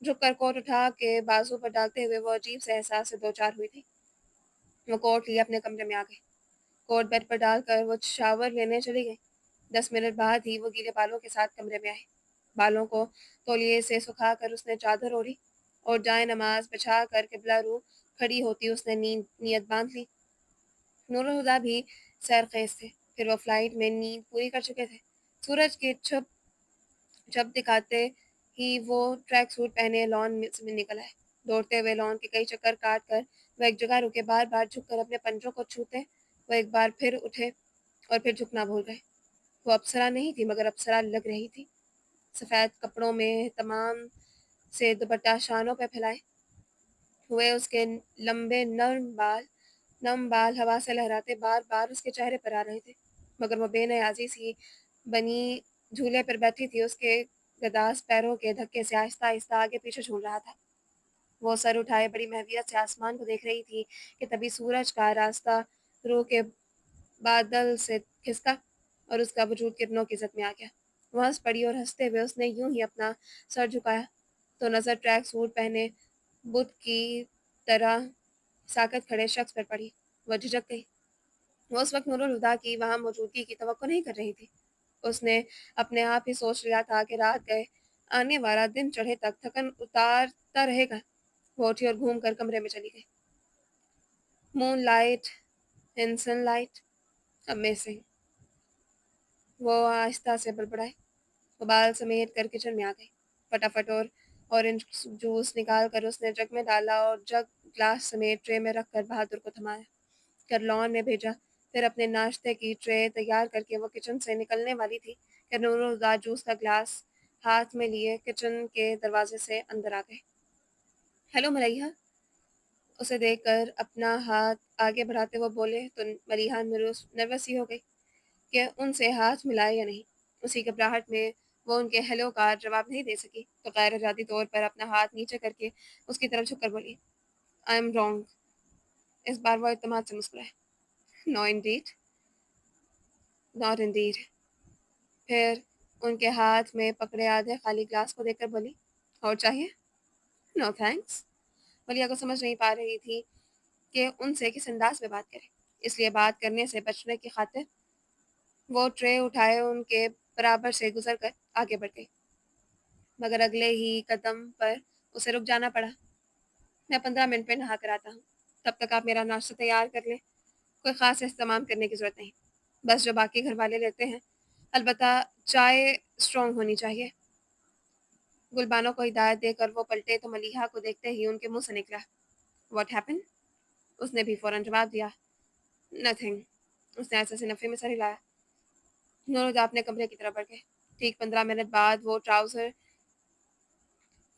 جھک کر کوٹ اٹھا کے بازو پر ڈالتے ہوئے وہ عجیب سے احساس سے دوچار ہوئی تھی۔ وہ کوٹ لیے اپنے کمرے میں آ گئی۔ کوٹ بیڈ پر ڈال کر وہ شاور لینے چلی گئی۔ 10 منٹ بعد ہی وہ گیلے بالوں کے ساتھ کمرے میں آئی۔ بالوں کو تولیے سے سکھا کر اس نے چادر اوڑھی اور جائے نماز بچھا کر قبلہ رو کھڑی ہوتی اس نے نیت باندھ لی۔ نور الہدی بھی سیر خیز تھے، پھر وہ فلائٹ میں نیند پوری کر چکے تھے۔ سورج کی چھپ دکھاتے ہی وہ ٹریک سوٹ پہنے لان میں نکل آئے۔ دوڑتے ہوئے لان کے کئی چکر کاٹ کر وہ ایک جگہ رکے، بار بار جھک کر اپنے پنجوں کو چھوتے وہ ایک بار پھر اٹھے اور پھر جھکنا بھول گئے۔ وہ اپسرا نہیں تھی، مگر اپسرا لگ رہی تھی۔ سفید کپڑوں میں تمام سے دوپٹہ شانوں پہ پھیلائے ہوئے اس کے لمبے نم بال ہوا سے لہراتے بار بار اس کے چہرے پر آ رہے تھے، مگر وہ بے نیازی سی بنی جھولے پر بیٹھی تھی، اس کے گداز پیروں کے دھکے سے آہستہ آہستہ آگے پیچھے جھول رہا تھا۔ وہ سر اٹھائے بڑی محویت سے آسمان کو دیکھ رہی تھی کہ تبھی سورج کا راستہ روح کے بادل سے کھسکا اور اس کا وجود کرنوں کی زد میں آ گیا۔ وہ ہنس پڑی اور ہنستے ہوئے اس نے یوں ہی اپنا سر جھکایا تو نظر ٹریک سوٹ پہنے بت کی طرح ساکت کھڑے شخص پر پڑی۔ وہ جھجک گئی۔ وہ اس وقت نور الہدی کی وہاں موجودگی کی توقع نہیں کر رہی تھی۔ اس نے اپنے آپ ہی سوچ لیا تھا کہ رات گئے آنے والا دن چڑھے تک تھکن اتارتا رہے گا۔ وہ اٹھی اور گھوم کر کمرے میں چلی گئی۔ Moonlight in sunlight amazing, وہ آہستہ سے بڑبڑائے۔ وہ بال سمیٹ کر کچن میں آ گئی۔ فٹافٹ اور اورنج جوس نکال کر اس نے جگ میں ڈالا اور جگ گلاس سمیت ٹرے میں رکھ کر بہادر کو تھمایا کر لان میں بھیجا۔ پھر اپنے ناشتے کی ٹرے تیار کر کے وہ کچن سے نکلنے والی تھی کہ نور الہدی جوس کا گلاس ہاتھ میں لیے کچن کے دروازے سے اندر آ گئے۔ ہیلو ملیحہ، اسے دیکھ کر اپنا ہاتھ آگے بڑھاتے وہ بولے تو ملیحہ نروس ہی ہو گئی کہ ان سے ہاتھ ملائے یا نہیں۔ اسی گھبراہٹ میں وہ ان کے ہیلو کا جواب نہیں دے سکی تو غیر ارادی طور پر اپنا ہاتھ نیچے کر کے اس کی طرف جھک کر بولی، آئی ایم رانگ۔ اس بار وہ اعتماد سے مسکرائے، نو انڈیڈ، ناٹ انڈیڈ۔ پھر ان کے ہاتھ میں پکڑے آدھے خالی گلاس کو دیکھ کر بولی، اور چاہیے؟ نو تھینکس۔ ملیحہ کو سمجھ نہیں پا رہی تھی کہ ان سے کس انداز میں بات کرے، اس لیے بات کرنے سے بچنے کی خاطر وہ ٹرے اٹھائے ان کے برابر سے گزر کر آگے بڑھ گئی، مگر اگلے ہی قدم پر اسے رک جانا پڑا۔ میں 15 منٹ میں نہا کر آتا ہوں، تب تک آپ میرا ناشتہ تیار کر لیں۔ کوئی خاص اہتمام کرنے کی ضرورت نہیں، بس جو باقی گھر والے لیتے ہیں، البتہ چائے اسٹرانگ ہونی چاہیے۔ گلبانو کو ہدایت دے کر وہ پلٹے تو ملیحہ کو دیکھتے ہی ان کے منہ سے نکلا، واٹ ہیپن؟ اس نے بھی فوراً جواب دیا، نتھنگ۔ اس نے ایسے سے نفے میں سر ہلایا۔ نورہدا اپنے کمرے کی طرف بڑھ گئے۔ ٹھیک 15 منٹ بعد وہ ٹراؤزر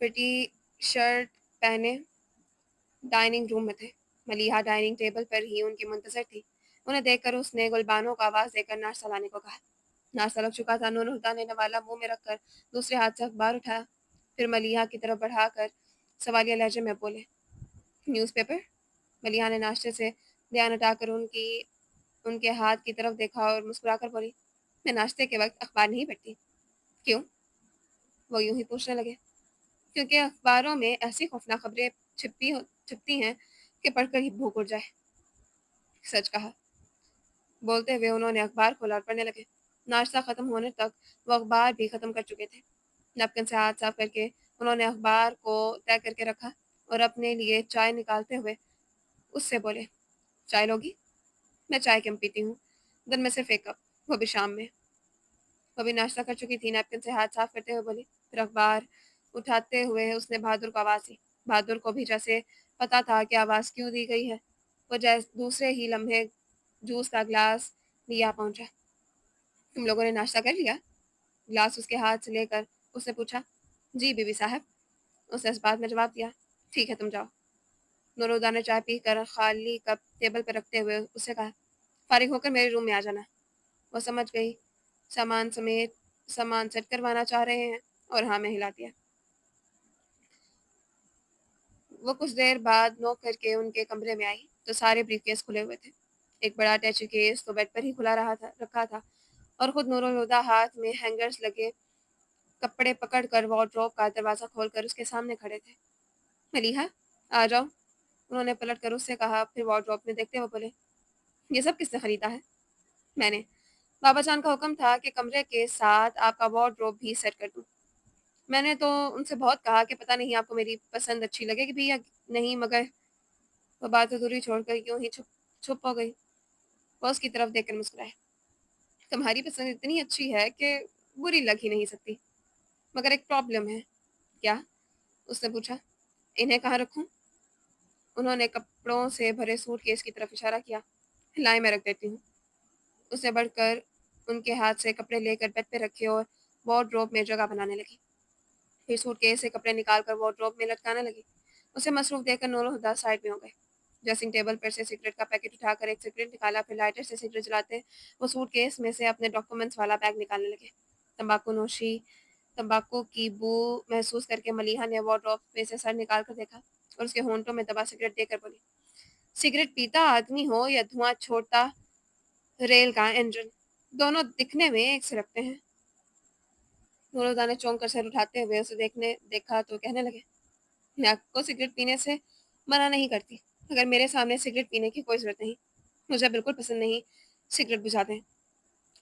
پٹی شرٹ پہنے ڈائننگ روم میں تھے۔ ملیحہ ڈائننگ ٹیبل پر ہی ان کی منتظر تھی۔ انہیں دیکھ کر اس نے گلبانو کو آواز دے کر ناشتہ لانے کو کہا۔ ناشتہ لگ چکا تھا۔ نورہدا نے نوالہ منہ میں رکھ کر دوسرے ہاتھ سے اخبار اٹھایا، پھر ملیحہ کی طرف بڑھا کر سوالیہ لہجے میں بولے، نیوز پیپر؟ ملیحہ نے ناشتے سے دھیان ہٹا کر ان کے ہاتھ کی طرف دیکھا اور مسکرا کر بولی، میں ناشتے کے وقت اخبار نہیں پڑھتی۔ کیوں؟ وہ یوں ہی پوچھنے لگے۔ کیونکہ اخباروں میں ایسی خوفناک خبریں چھپتی ہیں کہ پڑھ کر ہی بھوک اٹھ جائے۔ سچ کہا۔ بولتے ہوئے انہوں نے اخبار کھولا اور پڑھنے لگے۔ ناشتہ ختم ہونے تک وہ اخبار بھی ختم کر چکے تھے۔ نپکن سے ہاتھ صاف کر کے انہوں نے اخبار کو طے کر کے رکھا اور اپنے لیے چائے نکالتے ہوئے اس سے بولے، چائے لوگی؟ میں چائے کم پیتی ہوں، دن میں صرف ایک کپ، وہ بھی شام میں۔ وہ بھی ناشتہ کر چکی تھی۔ نیپکن سے ہاتھ صاف کرتے ہوئے بولی، پھر اخبار اٹھاتے ہوئے اس نے بہادر کو آواز دی۔ بہادر کو بھی جیسے پتا تھا کہ آواز کیوں دی گئی ہے، وہ دوسرے ہی لمحے جوس کا گلاس لیا پہنچا۔ تم لوگوں نے ناشتہ کر لیا؟ گلاس اس کے ہاتھ سے لے کر اس نے پوچھا۔ جی بی بی صاحب، اس نے اس بات میں جواب دیا۔ ٹھیک ہے تم جاؤ۔ نورہدا نے چائے پی کر خالی کپ ٹیبل پر رکھتے ہوئے اس سے کہا، فارغ ہو کر میرے روم میں آ جانا۔ وہ سمجھ گئی سامان سمیت سامان سیٹ کروانا چاہ رہے ہیں اور ہاں میں ہلا دیا۔ وہ کچھ دیر بعد نوک کر کے ان کے کمرے میں آئی تو سارے بریف کیس کھلے ہوئے تھے۔ ایک بڑا اٹیچی کیس تو بیڈ پر ہی کھلا رکھا تھا اور خود نورہدا ہاتھ میں ہینگرز لگے کپڑے پکڑ کر وارڈروب کا دروازہ کھول کر اس کے سامنے کھڑے تھے۔ ملیحہ آ جاؤ، انہوں نے پلٹ کر اس سے کہا، پھر وارڈروب میں دیکھتے ہوئے بولے، یہ سب کس نے خریدا ہے؟ میں نے۔ بابا جان کا حکم تھا کہ کمرے کے ساتھ آپ کا وارڈروب بھی سیٹ کر دوں۔ میں نے تو ان سے بہت کہا کہ پتہ نہیں آپ کو میری پسند اچھی لگے گی بھی یا نہیں، مگر وہ بات ادھوری چھوڑ کر یوں ہی چھپ ہو گئی۔ وہ اس کی طرف دیکھ کر مسکرائے، تمہاری پسند اتنی اچھی ہے کہ بری لگ ہی نہیں سکتی، مگر ایک پرابلم ہے۔ کیا؟ اس نے پوچھا۔ انہیں کہاں رکھوں؟ انہوں نے کپڑوں سے بھرے سوٹ کیس کی طرف اشارہ کیا۔ لائیں میں رکھ دیتی ہوں۔ اس نے بڑھ کر ان کے ہاتھ سے کپڑے لے کر بیڈ پہ رکھے اور وارڈروب میں جگہ بنانے لگی۔ پھر سوٹ کیس سے کپڑے نکال کر وارڈروب میں لٹکانے لگی۔ اسے مصروف دیکھ کر نورہدا سائڈ میں ہو گئے۔ ڈریسنگ ٹیبل پر سے سگریٹ کا پیکٹ اٹھا کر ایک سگریٹ نکالا، پھر لائٹر سے سگریٹ جلاتے وہ سوٹ کیس میں سے اپنے ڈاکومنٹس والا بیگ نکالنے لگے۔ تمباکو کی بو محسوس کر کے ملیحہ نے وارڈروب میں سے سر نکال کر دیکھا اور اس کے ہونٹوں میں دبا سگریٹ دے کر بولی، سگریٹ پیتا آدمی ہو یا دھواں چھوڑتا ریل کا انجن، دونوں دکھنے میں ایک سے لگتے ہیں۔ نورہدا نے چونک کر سر اٹھاتے ہوئے اسے دیکھا تو کہنے لگے، میں آپ کو سگریٹ پینے سے منع نہیں کرتی، مگر میرے سامنے سگریٹ پینے کی کوئی ضرورت نہیں، مجھے بالکل پسند نہیں، سگریٹ بجھا دیں۔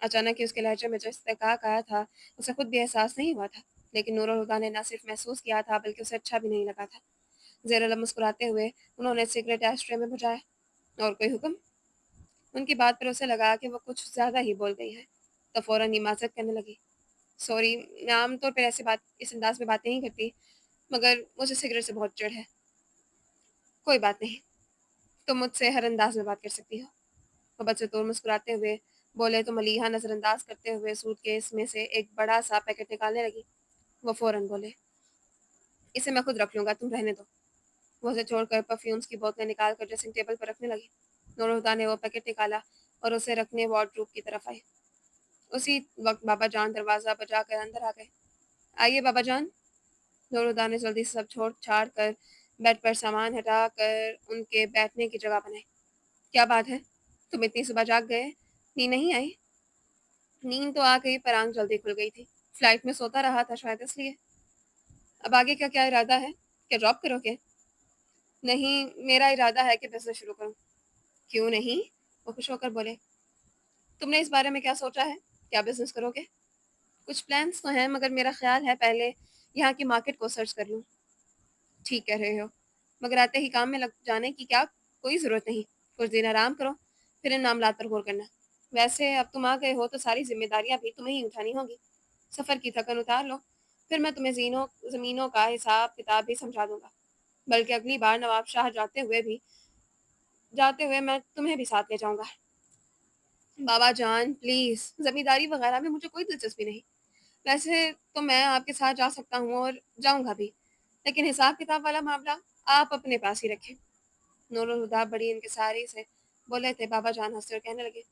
اچانک ہی اس کے لہجے میں جو استحقاق آیا تھا اسے خود بھی احساس نہیں ہوا تھا، لیکن نورہدا نے نہ صرف محسوس کیا تھا بلکہ اسے اچھا بھی نہیں لگا تھا۔ زیر لب مسکراتے ہوئے انہوں نے سگریٹ ایش ٹرے میں بجھایا۔ اور کوئی حکم؟ ان کی بات پر اسے لگا کہ وہ کچھ زیادہ ہی بول گئی ہے تو فوراً ہی معذرت کرنے لگی، سوری، میں عام طور پر اس انداز میں باتیں نہیں کرتی، مگر مجھے سگریٹ سے بہت چڑ ہے۔ کوئی بات نہیں، تم مجھ سے ہر انداز میں بات کر سکتی ہو۔ وہ بد سے طور مسکراتے ہوئے بولے تو ملیحہ نظر انداز کرتے ہوئے سوٹ کیس میں سے ایک بڑا سا پیکٹ نکالنے لگی۔ وہ فوراً بولے، اسے میں خود رکھ لوں گا، تم رہنے دو۔ وہ اسے چھوڑ کر پرفیومز کی بوتلیں نکال کر ڈریسنگ ٹیبل پر رکھنے لگی۔ نورہدا نے وہ پیکٹ نکالا اور اسے رکھنے وارڈروب کی طرف آئی۔ اسی وقت بابا جان دروازہ بجا کر اندر آ گئے۔ آئیے بابا جان۔ نورہدا نے جلدی سے سب چھوڑ چھاڑ کر بیڈ پر سامان ہٹا کر ان کے بیٹھنے کی جگہ بنائی۔ کیا بات ہے، تم اتنی صبح جاگ گئے، نیند نہیں آئی؟ نیند تو آ گئی پر آنکھ جلدی کھل گئی تھی، فلائٹ میں سوتا رہا تھا شاید اس لیے۔ اب آگے کا کیا ارادہ ہے؟ کیا ڈراپ کرو گے؟ نہیں، میرا ارادہ ہے کہ بزنس شروع کروں۔ کیوں نہیں؟ وہ خوش ہو کر بولے، تم نے اس بارے میں کیا سوچا ہے؟ کیا بزنس کرو گے؟ کچھ پلانس تو ہیں مگر میرا خیال ہے پہلے یہاں کی مارکیٹ کو سرچ کر لوں۔ ٹھیک کہہ رہے ہو، مگر آتے ہی کام میں لگ جانے کی کیا کوئی ضرورت نہیں، کچھ دن آرام کرو پھر ان معاملات پر غور کرنا۔ ویسے اب تم آ گئے ہو تو ساری ذمہ داریاں بھی تمہیں ہی اٹھانی ہوگی۔ سفر کی تھکن اتار لو، پھر میں تمہیں زمینوں کا حساب کتاب بھی سمجھا دوں گا، بلکہ اگلی بار نواب شاہ جاتے ہوئے میں تمہیں بھی ساتھ لے جاؤں گا۔ بابا جان پلیز، زمینداری وغیرہ میں مجھے کوئی دلچسپی نہیں۔ ویسے تو میں آپ کے ساتھ جا سکتا ہوں اور جاؤں گا بھی، لیکن حساب کتاب والا معاملہ آپ اپنے پاس ہی رکھیں۔ نور الہدی بڑی انکساری سے بولے تھے۔ بابا جان ہنستے اور کہنے لگے،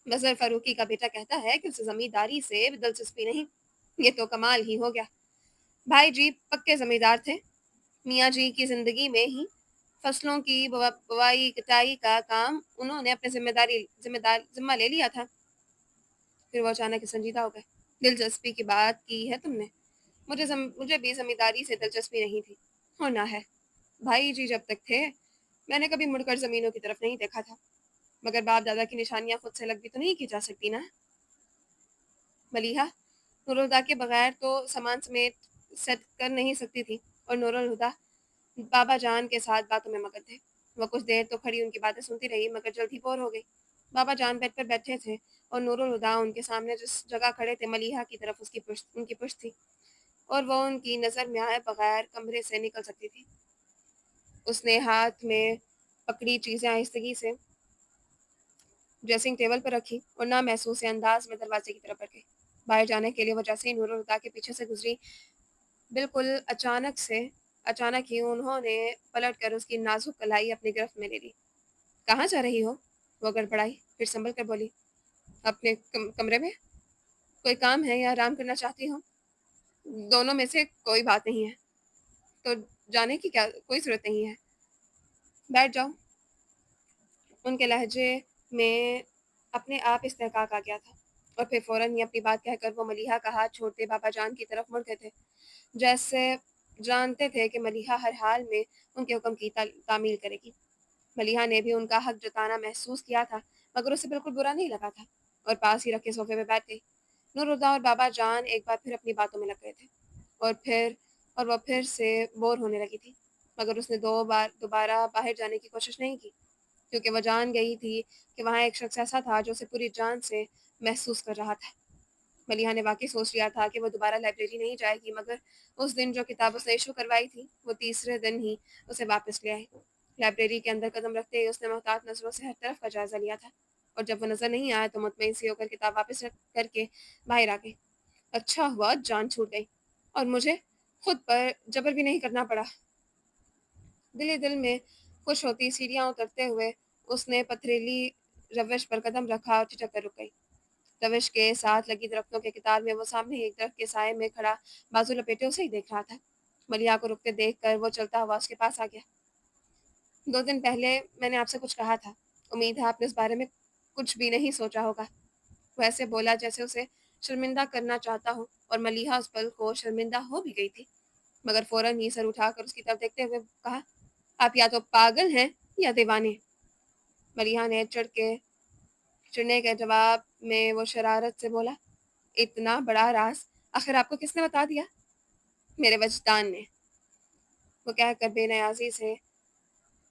مظہر فاروقی کا بیٹا کہتا ہے کہ اسے زمینداری سے دلچسپی نہیں، یہ تو کمال ہی ہو گیا۔ بھائی جی پکے زمیندار تھے، میاں جی کی زندگی میں ہی فصلوں کی بوائی کٹائی کا کام انہوں نے اپنے ذمہ لے لیا تھا۔ پھر وہ اچانک سنجیدہ ہو گئے۔ دلچسپی کی بات کی ہے تم نے، مجھے بھی زمینداری سے دلچسپی نہیں تھی، ہونا ہے۔ بھائی جی جب تک تھے میں نے کبھی مڑ کر زمینوں کی طرف نہیں دیکھا تھا، مگر باپ دادا کی نشانیاں خود سے لگ بھی تو نہیں کی جا سکتی نا۔ ملیحہ نور الہدی کے بغیر تو سامان سمیت سیٹ کر نہیں سکتی تھی، اور نور الہدی بابا جان کے ساتھ باتوں میں مگن تھے۔ وہ کچھ دیر تو کھڑی ان کی باتیں سنتی رہی، مگر جلد ہی بور ہو گئی۔ بابا جان بیڈ پر بیٹھے تھے اور نور الہدی ان کے سامنے جس جگہ کھڑے تھے ملیحہ کی طرف ان کی پشت تھی، اور وہ ان کی نظر میں آئے بغیر کمرے سے نکل سکتی تھی۔ اس نے ہاتھ میں پکڑی چیزیں آہستگی سے ڈریسنگ ٹیبل پر رکھی اور نامحسوس انداز میں دروازے کی طرف بڑھ گئی۔ باہر جانے کے لیے وہ جیسے ہی نور الہدی کے پیچھے سے گزری، بالکل اچانک ہی انہوں نے پلٹ کر اس کی نازک کلائی اپنی گرفت میں لے لی۔ کہاں جا رہی ہو؟ وہ گڑبڑائی، پھر سنبھل کر بولی، اپنے کمرے میں۔ کوئی کام ہے یا آرام کرنا چاہتی ہو؟ دونوں میں سے کوئی بات نہیں ہے تو جانے کی کیا کوئی ضرورت نہیں ہے، بیٹھ جاؤ۔ ان کے لہجے میں اپنے آپ استحقاق آ گیا تھا، اور پھر فوراً ہی اپنی بات کہہ کر وہ ملیحہ کا ہاتھ چھوڑتے بابا جان کی طرف مڑ گئے تھے، جیسے جانتے تھے کہ ملیحہ ہر حال میں ان کے حکم کی تعمیل کرے گی۔ ملیحہ نے بھی ان کا حق جتانا محسوس کیا تھا، مگر اسے بالکل برا نہیں لگا تھا، اور پاس ہی رکھے صوفے پہ بیٹھ گئی۔ نور الہدی اور بابا جان ایک بار پھر اپنی باتوں میں لگ گئے تھے، اور وہ پھر سے بور ہونے لگی تھی، مگر اس نے دوبارہ باہر جانے کی کوشش نہیں کی، کیونکہ وہ جان گئی تھی کہ وہاں ایک شخص ایسا تھا جو اسے پوری جان سے محسوس کر رہا تھا۔ ملیحہ نے واقعی سوچ لیا تھا کہ وہ دوبارہ لائبریری نہیں جائے گی، مگر اس دن جو کتاب اس نے ایشو کروائی تھی وہ تیسرے دن ہی اسے واپس لے آئی۔ لائبریری کے اندر قدم رکھتے ہی اس نے محتاط نظروں سے ہر طرف کا جائزہ لیا تھا، اور جب وہ نظر نہیں آیا تو مطمئن سی ہو کر کتاب واپس رکھ کر کے باہر آ گئی۔ اچھا ہوا جان چھوٹ گئی اور مجھے خود پر جبر بھی نہیں کرنا پڑا۔ دل ہی دل میں خوش ہوتی سیڑھیاں اترتے ہوئے اس نے پتھریلی روش پر قدم رکھا اور ٹھٹک کر رک گئی۔ روش کے ساتھ لگی درختوں کے قطار میں وہ سامنے ایک درخت کے سائے میں کھڑا بازو لپیٹے اسے ہی دیکھ رہا تھا۔ ملیحہ کو رکتے دیکھ کر وہ چلتا ہوا اس کے پاس آ گیا۔ 2 دن پہلے میں نے آپ سے کچھ کہا تھا، امید ہے آپ نے اس بارے میں کچھ بھی نہیں سوچا ہوگا۔ وہ ایسے بولا جیسے اسے شرمندہ کرنا چاہتا ہو، اور ملیحہ اس پل کو شرمندہ ہو بھی گئی تھی، مگر فوراً ہی سر اٹھا کر اس کی طرف دیکھتے ہوئے کہا، آپ یا تو پاگل ہیں یا دیوانے۔ ملیحہ نے چڑھنے کے جواب میں وہ شرارت سے بولا، اتنا بڑا راز آخر آپ کو کس نے بتا دیا؟ میرے وجدان نے، وہ کہہ کر بے نیازی سے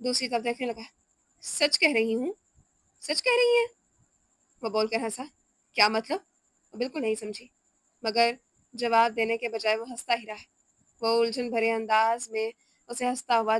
دوسری طرف دیکھنے لگا۔ سچ کہہ رہی ہوں، سچ کہہ رہی ہیں؟ وہ بول کر ہنسا۔ کیا مطلب؟ وہ بالکل نہیں سمجھی، مگر جواب دینے کے بجائے وہ ہنستا ہی رہا۔ وہ الجھن بھرے انداز میں اسے ہنستا ہوا